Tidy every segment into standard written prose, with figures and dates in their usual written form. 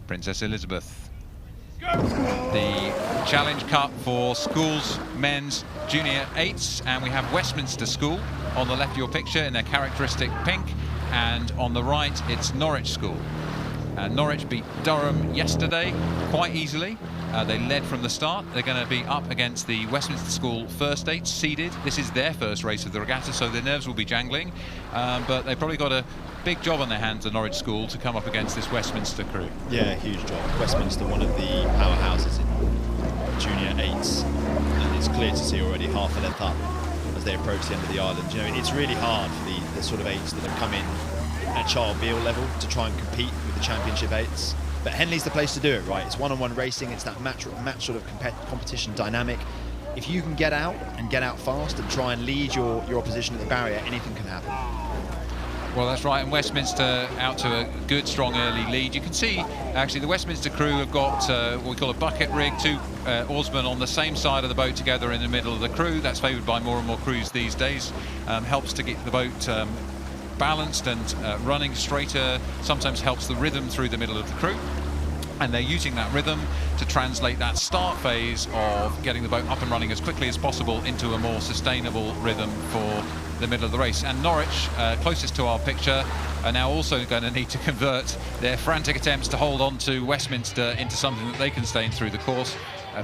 Princess Elizabeth. The Challenge Cup for schools, men's junior 8s, and we have Westminster School on the left of your picture in their characteristic pink, and on the right it's Norwich School. Norwich beat Durham yesterday quite easily. They led from the start. They're going to be up against the Westminster School first 8 seeded. This is their first race of the regatta, so their nerves will be jangling, but they've probably got a big job on their hands at Norwich School to come up against this Westminster crew. Yeah, huge job. Westminster, one of the powerhouses in junior 8s, and it's clear to see already half a length up as they approach the end of the island. You know, it's really hard for the sort of 8s that have come in at Charles Beale level to try and compete with the championship 8s. But Henley's the place to do it, right? It's one-on-one racing, it's that match sort of competition dynamic. If you can get out and get out fast and try and lead your opposition at the barrier, anything can happen. Well, that's right, and Westminster out to a good, strong early lead. You can see, actually, the Westminster crew have got what we call a bucket rig, 2 oarsmen on the same side of the boat together in the middle of the crew. That's favoured by more and more crews these days. Helps to get the boat balanced and running straighter, sometimes helps the rhythm through the middle of the crew. And they're using that rhythm to translate that start phase of getting the boat up and running as quickly as possible into a more sustainable rhythm for the middle of the race. And Norwich, closest to our picture, are now also going to need to convert their frantic attempts to hold on to Westminster into something that they can sustain through the course.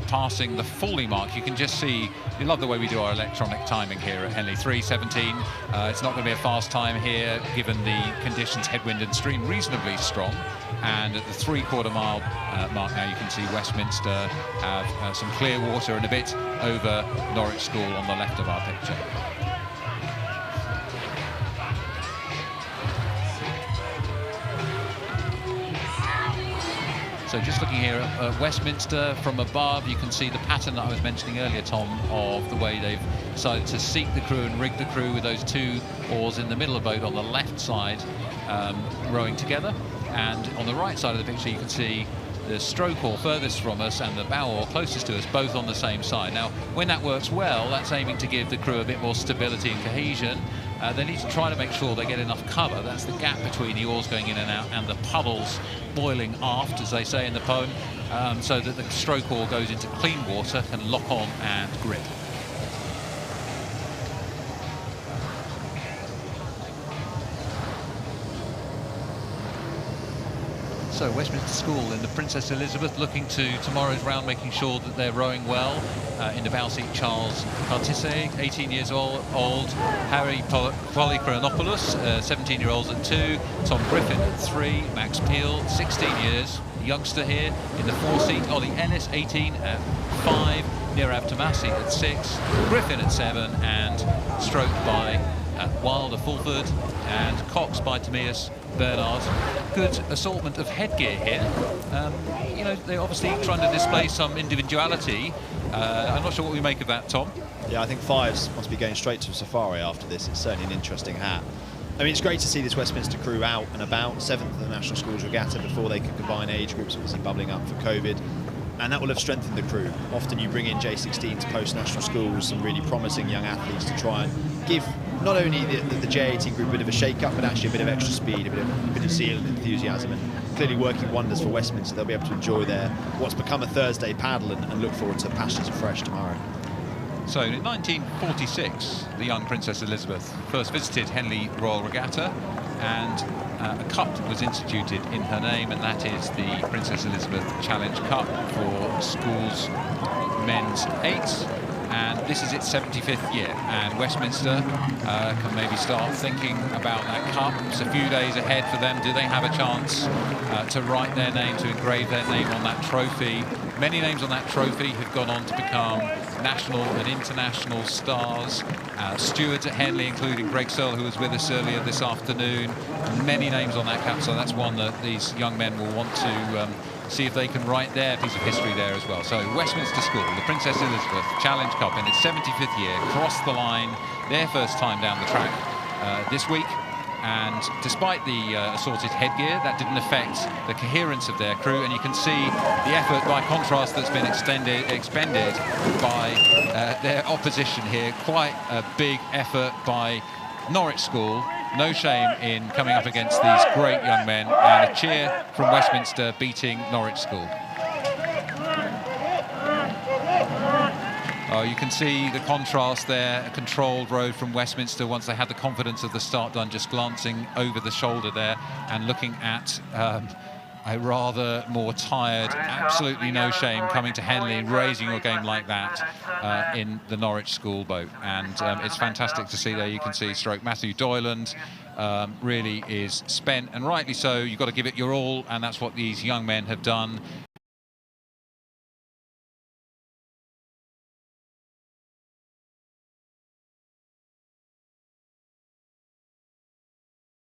Passing the Foley mark, you can just see, you love the way we do our electronic timing here at Henley. 3:17. It's not going to be a fast time here given the conditions, headwind and stream reasonably strong. And at the 3/4 mile mark now, you can see Westminster have some clear water and a bit over Norwich School on the left of our picture. So just looking here at Westminster from above, you can see the pattern that I was mentioning earlier, Tom, of the way they've decided to seat the crew and rig the crew with those 2 oars in the middle of the boat on the left side, rowing together. And on the right side of the picture, you can see the stroke oar furthest from us and the bow oar closest to us, both on the same side. Now, when that works well, that's aiming to give the crew a bit more stability and cohesion. They need to try to make sure they get enough cover. That's the gap between the oars going in and out and the puddles boiling aft, as they say in the poem, so that the stroke oar goes into clean water, can lock on and grip. So Westminster School in the Princess Elizabeth looking to tomorrow's round, making sure that they're rowing well. In the bow seat, Charles Cartisse, 18 years old, Harry Polychronopoulos, 17-year-olds at 2, Tom Griffin at 3, Max Peel, 16 years, youngster here. In the 4 seat, Ollie Ennis, 18 at 5, Nirav Tomasi at 6, Griffin at 7, and stroked by Wilder Fulford and Cox by Timaeus Bernard. Good assortment of headgear here. You know, they're obviously trying to display some individuality. I'm not sure what we make of that, Tom. Yeah, I think 5s must be going straight to safari after this. It's certainly an interesting hat. I mean, it's great to see this Westminster crew out and about. 7th of the National Schools Regatta before they could combine age groups, obviously bubbling up for COVID. And that will have strengthened the crew. Often you bring in J16s post-national schools, some really promising young athletes to try and give not only the J18 group a bit of a shake-up, but actually a bit of extra speed, a bit of zeal and enthusiasm, and clearly working wonders for Westminster. They'll be able to enjoy their what's become a Thursday paddle and look forward to pastures afresh tomorrow. So in 1946, the young Princess Elizabeth first visited Henley Royal Regatta, and a cup was instituted in her name, and that is the Princess Elizabeth Challenge Cup for schools men's 8s. And this is its 75th year, and Westminster can maybe start thinking about that cup. It's a few days ahead for them. Do they have a chance to write their name, to engrave their name on that trophy? Many names on that trophy have gone on to become national and international stars. Stewards at Henley, including Greg Searle, who was with us earlier this afternoon. Many names on that cap, so that's one that these young men will want to see if they can write their piece of history there as well. So Westminster School, the Princess Elizabeth Challenge Cup in its 75th year, crossed the line, their first time down the track this week. And despite the assorted headgear, that didn't affect the coherence of their crew. And you can see the effort, by contrast, that's been expended by their opposition here. Quite a big effort by Norwich School. no shame in coming up against these great young men, and a cheer from Westminster beating Norwich School. Oh, you can see the contrast there, a controlled road from Westminster once they had the confidence of the start done, just glancing over the shoulder there and looking at a rather more tired, absolutely no shame coming to Henley and raising your game like that in the Norwich School boat. And it's fantastic to see there. You can see stroke Matthew Doyland really is spent, and rightly so. You've got to give it your all, and that's what these young men have done.